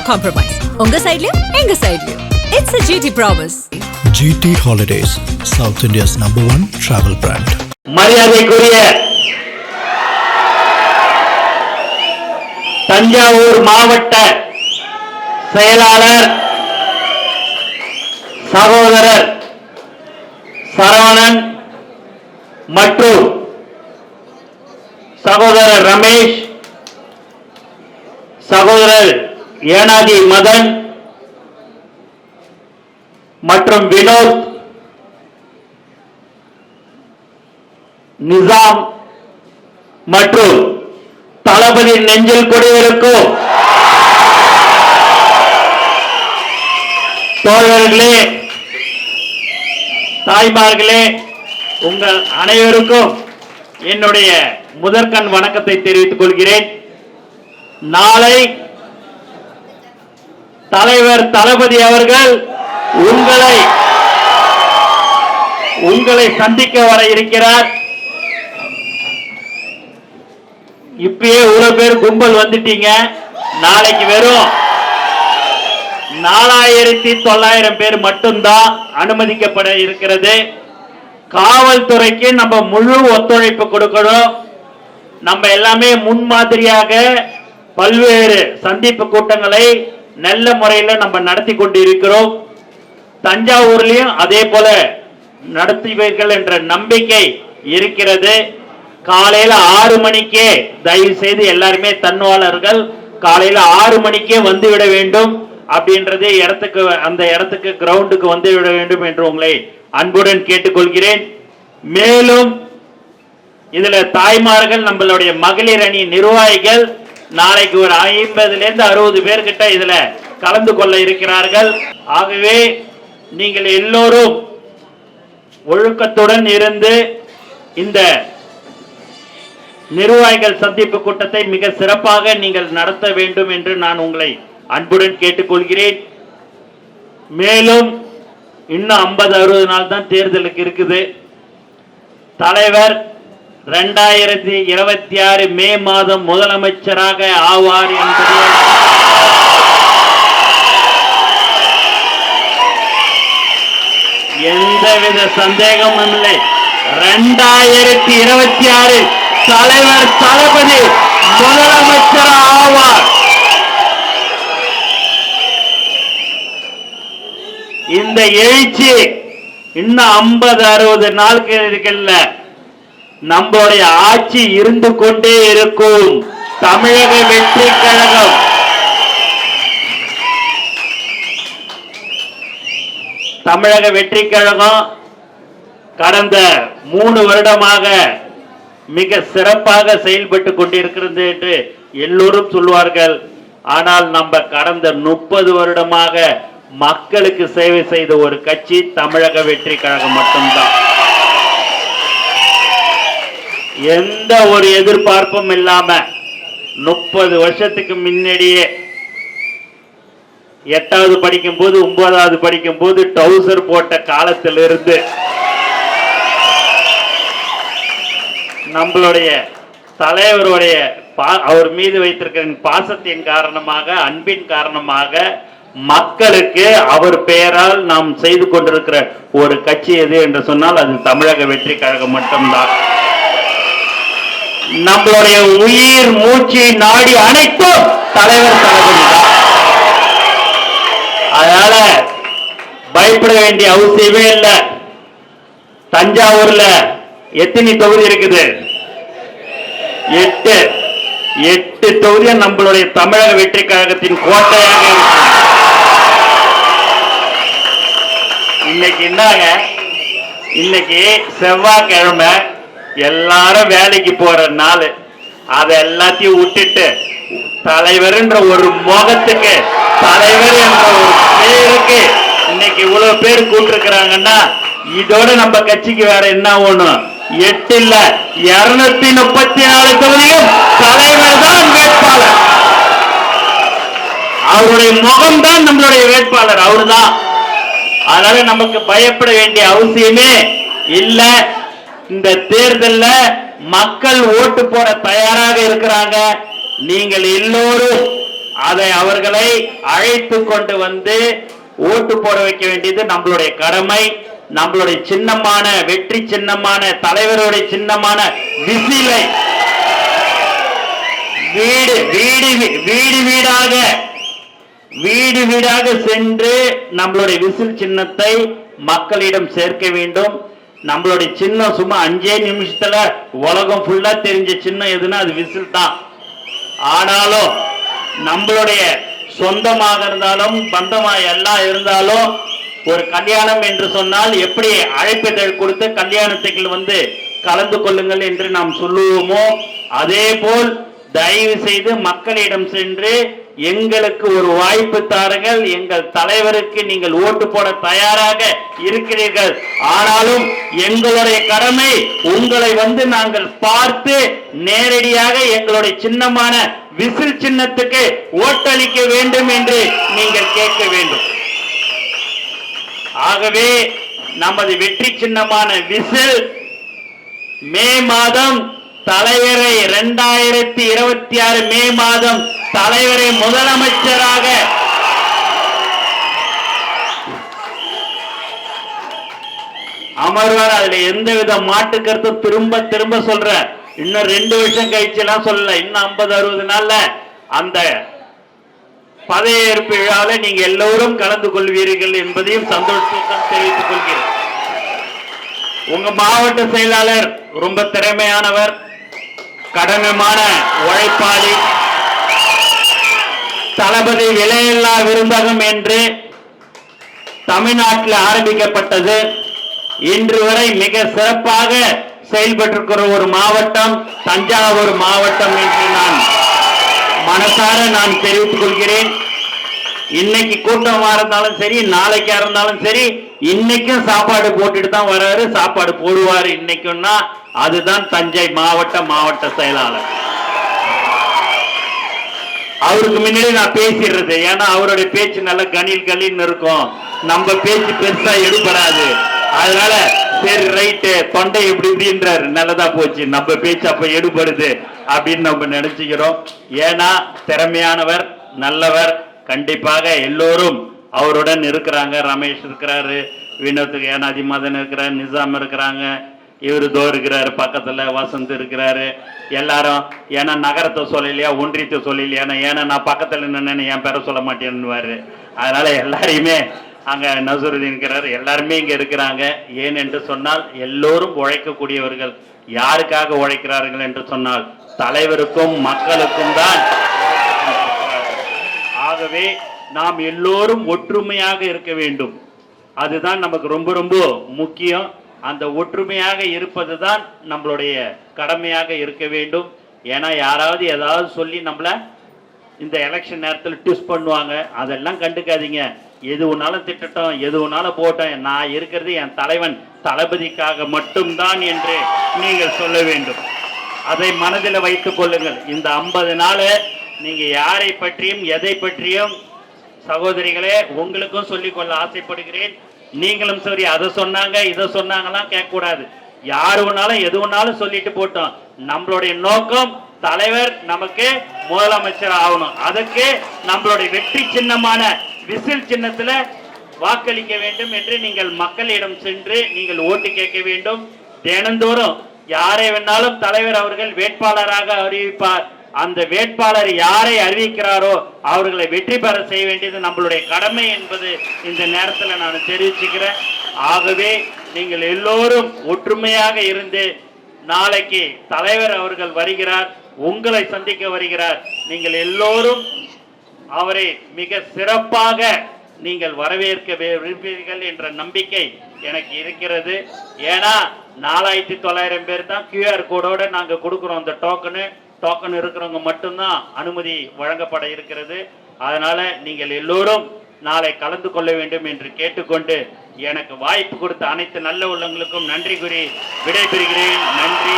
compromise. உங்க சைடுலயும் எங்க சைடுலயும். It's a GT promise. GT Holidays, South India's #1 travel brand. மரியாதைக்குரிய தஞ்சாவூர் மாவட்ட செயலாளர் சகோதரர் சரவணன் மற்றும் சகோதரர் ரமேஷ், சகோதரர் ஏனாதி மதன் மற்றும் வினோத், நிசாம் மற்றும் தளபதி நெஞ்சில் குடியிருக்கும் தோழர்களே, தாய்மார்களே, உங்கள் அனைவருக்கும் என்னுடைய முதற்கண் வணக்கத்தை தெரிவித்துக் கொள்கிறேன். நாளை தலைவர் தளபதி அவர்கள் உங்களை சந்திக்க வர இருக்கிறார். இப்பயே இவ்வளவு பேர் கும்பல் வந்துட்டீங்க. நாளைக்கு வெறும் 4900 பேர் மட்டும்தான் அனுமதிக்கப்பட இருக்கிறது. காவல்துறைக்கு நம்ம முழு ஒத்துழைப்பு கொடுக்கணும். நம்ம எல்லாமே முன்மாதிரியாக பல்வேறு சந்திப்பு கூட்டங்களை நல்ல முறையில் நம்ம நடத்தி கொண்டு இருக்கிறோம். தஞ்சாவூர்லயும் அதே போல நடத்துவீர்கள் என்ற நம்பிக்கை இருக்கிறது. காலையில 6 மணிக்கே தயவு செய்து எல்லாருமே தன்னாளர்கள் காலையில 6 மணிக்கே வந்துவிட வேண்டும் அப்படின்றது அந்த இடத்துக்கு கிரவுண்டுக்கு வந்துவிட வேண்டும் என்று உங்களை அன்புடன் கேட்டுக்கொள்கிறேன். மேலும் இதுல தாய்மார்கள், நம்மளுடைய மகளிர் அணி நிர்வாகிகள் நாளைக்கு ஒரு 50 to 60 பேர்கிட்ட இதுல கலந்து கொள்ள இருக்கிறார்கள். ஆகவே நீங்கள் எல்லோரும் ஒழுக்கத்துடன் இருந்து இந்த நிர்வாகிகள் சந்திப்பு கூட்டத்தை மிக சிறப்பாக நீங்கள் நடத்த வேண்டும் என்று நான் உங்களை அன்புடன் கேட்டுக்கொள்கிறேன். மேலும் இன்னும் 50-60 நாள் தான் தேர்தலுக்கு இருக்குது. தலைவர் 2026 மே மாதம் முதலமைச்சராக ஆவார் என்பது எந்தவித சந்தேகமும் இல்லை. 2026 தலைவர் தளபதி முதலமைச்சர் ஆவார். இந்த எழுச்சி இன்னும் 50-60 நாட்கள் நம்மளுடைய ஆட்சி இருந்து கொண்டே இருக்கும். தமிழக வெற்றி கழகம் கடந்த 3 வருடமாக மிக சிறப்பாக செயல்பட்டு கொண்டிருக்கிறது என்று எல்லோரும் சொல்வார்கள். ஆனால் நம்ம கடந்த 30 வருடமாக மக்களுக்கு சேவை செய்த ஒரு கட்சி தமிழக வெற்றி கழகம் மட்டும்தான். எந்த ஒரு எதிர்பார்ப்பும் இல்லாம 30 வருஷத்துக்கு முன்னாடியே 8வது படிக்கும் போது 9வது படிக்கும் போது டவுசர் போட்ட காலத்திலிருந்து நம்மளுடைய தலைவருடைய அவர் மீது வைத்திருக்கிற பாசத்தின் காரணமாக, அன்பின் காரணமாக மக்களுக்கு அவர் பெயரால் நாம் செய்து கொண்டிருக்கிற ஒரு கட்சி எது என்று சொன்னால் அது தமிழக வெற்றி கழகம் மட்டும்தான். நம்மளுடைய உயிர் மூச்சு நாடி அனைத்தும் தலைவர் தளபதி தான். அதனால பயப்பட வேண்டிய அவசியமே இல்லை. தஞ்சாவூர்ல எத்தனை தொகுதி இருக்குது? 8 தொகுதியும் நம்மளுடைய தமிழக வெற்றி கழகத்தின் கோட்டையாக இருக்கு. இன்னைக்கு என்னங்க, இன்னைக்கு செவ்வாய்க்கிழமை எல்லாரும் வேலைக்கு போற நாள். அதை எல்லாத்தையும் விட்டுட்டு தலைவர் என்ற ஒரு முகத்துக்கு, தலைவர் என்ற ஒரு பேருக்கு இன்னைக்கு இவ்வளவு பேர் கூட்டிருக்கிறாங்கன்னா இதோட நம்ம கட்சிக்கு வேற என்ன ஒண்ணும் 8 இல்ல 234 தொகுதியும் தலைவர் தான் வேட்பாளர். அவருடைய முகம் தான் நம்மளுடைய வேட்பாளர், அவருதான். அதனால நமக்கு பயப்பட வேண்டிய அவசியமே இல்ல. இந்த தேர்தலில் மக்கள் ஓட்டு போட தயாராக இருக்கிறாங்க. நீங்கள் எல்லோரும் அதை அவர்களை அழைத்து கொண்டு வந்து ஓட்டு போட வைக்க வேண்டியது நம்மளுடைய கடமை. நம்மளுடைய சின்னமான வெற்றி சின்னமான தலைவருடைய சின்னமான விசிலை வீடு வீடாக சென்று நம்மளுடைய விசில் சின்னத்தை மக்களிடம் சேர்க்க வேண்டும். நம்மளுடைய சின்னம் சும்மா 5 நிமிஷத்துல உலகம் ஃபுல்லா தெரிஞ்ச சின்னம் எதுனா அது விசில் தான். ஆனாலும் நம்மளுடைய சொந்தமாக இருந்தாலும் பந்தமா எல்லாம் இருந்தாலும் ஒரு கல்யாணம் என்று சொன்னால் எப்படி அழைப்பிதழ் கொடுத்து கல்யாணத்துக்கு வந்து கலந்து கொள்ளுங்கள் என்று நாம் சொல்லுவோமோ அதே போல் தயவு செய்து மக்களிடம் சென்று எங்களுக்கு ஒரு வாய்ப்பு தாருங்கள், எங்கள் தலைவருக்கு நீங்கள் ஓட்டு போட தயாராக இருக்கிறீர்கள், ஆனாலும் எங்களுடைய கடமை உங்களை வந்து நாங்கள் பார்த்து நேரடியாக எங்களுடைய சின்னமான விசில் சின்னத்துக்கு ஓட்டளிக்க வேண்டும் என்று நீங்கள் கேட்க வேண்டும். ஆகவே நமது வெற்றி சின்னமான விசில் மே மாதம் தலைவரை 2026 மே மாதம் தலைவரை முதலமைச்சராக அமர்வார். அதுல எந்தவித மாட்டு கருத்தும் திரும்ப திரும்ப சொல்ற. இன்னும் 2 வருஷம் கழிச்சு எல்லாம் சொல்லல, இன்னும் 50-60 நாள்ல அந்த பதவியேற்பு விழாவில் நீங்க எல்லோரும் கலந்து கொள்வீர்கள் என்பதையும் சந்தோஷத்துடன் தெரிவித்துக் கொள்கிறேன். உங்க மாவட்ட செயலாளர் ரொம்ப திறமையானவர், கடினமான உழைப்பாளி. தளபதி விலையில்லா விருந்தகம் என்று தமிழ்நாட்டில் ஆரம்பிக்கப்பட்டது. இன்று வரை மிக சிறப்பாக செயல்பட்டிருக்கிற ஒரு மாவட்டம் தஞ்சாவூர் மாவட்டம் என்று நான் மனசார நான் தெரிவித்துக் கொள்கிறேன். இன்னைக்கு கூட்டமா இருந்தாலும் சரி, நாளைக்கா இருந்தாலும் சரி, இன்னைக்கும் சாப்பாடு போட்டுட்டு தான் வர்றாரு, சாப்பாடு போடுவாரு. இன்னைக்குன்னா அதுதான் தஞ்சை மாவட்ட செயலாளர். அவருக்கு முன்னாடி நான் பேசிடுறது, ஏன்னா அவருடைய பேச்சு நல்ல கணின்னு இருக்கும், நம்ம பேச்சு பெருசா எடுபடாது. அதனால சரி ரைட்டு தொண்டை எப்படி இப்படின்றாரு, நல்லதா போச்சு, நம்ம பேச்சு அப்ப எடுபடுது அப்படின்னு நம்ம நினைச்சுக்கிறோம். ஏன்னா திறமையானவர், நல்லவர், கண்டிப்பாக எல்லோரும் அவருடன் இருக்கிறாங்க. ரமேஷ் இருக்கிறாரு, வினோத்துக்கு ஏனாதி மதன் இருக்கிறார், நிசாம் இருக்கிறாங்க, இவரு தோ இருக்கிறாரு, பக்கத்துல வசந்த் இருக்கிறாரு, எல்லாரும். ஏன்னா நகரத்தை சொல்லலையா, ஒன்றியத்தை சொல்லலையா, ஏன்னா நான் பக்கத்துல நின்னு என் பேரை சொல்ல மாட்டேன்னுவாரு. அதனால எல்லாரையுமே அங்க நசுருதீன் இருக்கிறாரு, எல்லாருமே இங்க இருக்கிறாங்க. ஏன் என்று சொன்னால் எல்லோரும் உழைக்கக்கூடியவர்கள். யாருக்காக உழைக்கிறார்கள் என்று சொன்னால் தலைவருக்கும் மக்களுக்கும் தான். ஆகவே நாம் எல்லோரும் ஒற்றுமையாக இருக்க வேண்டும். அதுதான் நமக்கு ரொம்ப ரொம்ப முக்கியம். அந்த ஒற்றுமையாக இருப்பது தான் நம்மளுடைய கடமையாக இருக்க வேண்டும். ஏன்னா யாராவது ஏதாவது சொல்லி நம்மள இந்த எலெக்ஷன் நேரத்தில் ட்விஸ்ட் பண்ணுவாங்க, அதெல்லாம் கண்டுக்காதீங்க. எது ஒன்னாலும் திட்டட்டும், எது ஒன்னாலும் போட்டோம், நான் இருக்கிறது என் தலைவன் தளபதிக்காக மட்டும்தான் என்று நீங்கள் சொல்ல வேண்டும். அதை மனதில் வைத்துக் கொள்ளுங்கள். இந்த 50 நாள் நீங்க யாரை பற்றியும் எதை பற்றியும் சகோதரிகளே உங்களுக்கும் சொல்லிக்கொள்ள ஆசைப்படுகிறேன். நீங்களும் சரி, அதை சொன்னாங்க இதை சொன்னாங்கலாம் கேட்கக்கூடாது. யாரு வேணாலும் எது வேணாலும் சொல்லிட்டு போட்டோம். நம்மளுடைய நோக்கம் தலைவர் நமக்கு முதலமைச்சர் ஆகணும். அதுக்கு நம்மளுடைய வெற்றி சின்னமான விசில் சின்னத்துல வாக்களிக்க வேண்டும் என்று நீங்கள் மக்களிடம் சென்று நீங்கள் ஓட்டு கேட்க வேண்டும். தினந்தோறும் யாரை வேணாலும் தலைவர் அவர்கள் வேட்பாளராக அறிவிப்பார். அந்த வேட்பாளர் யாரை அறிவிக்கிறாரோ அவர்களை வெற்றி பெற செய்ய வேண்டியது நம்மளுடைய கடமை என்பது இந்த நேரத்தில் நான் தெரிவிச்சுக்கிறேன். ஆகவே நீங்கள் எல்லோரும் ஒற்றுமையாக இருந்து, நாளைக்கு தலைவர் அவர்கள் வருகிறார், உங்களை சந்திக்க வருகிறார். நீங்கள் எல்லோரும் அவரை மிக சிறப்பாக நீங்கள் வரவேற்க விரும்புவீர்கள் என்ற நம்பிக்கை எனக்கு இருக்கிறது. ஏன்னா 4900 பேர் தான் QR கோடோட நாங்க கொடுக்கிறோம். அந்த டோக்கன் இருக்கிறவங்க மட்டும்தான் அனுமதி வழங்கப்பட இருக்கிறது. அதனால நீங்கள் எல்லோரும் நாளை கலந்து கொள்ள வேண்டும் என்று கேட்டுக்கொண்டு எனக்கு வாய்ப்பு கொடுத்த அனைத்து நல்ல உள்ளங்களுக்கும் நன்றி கூறி விடைபெறுகிறேன். நன்றி.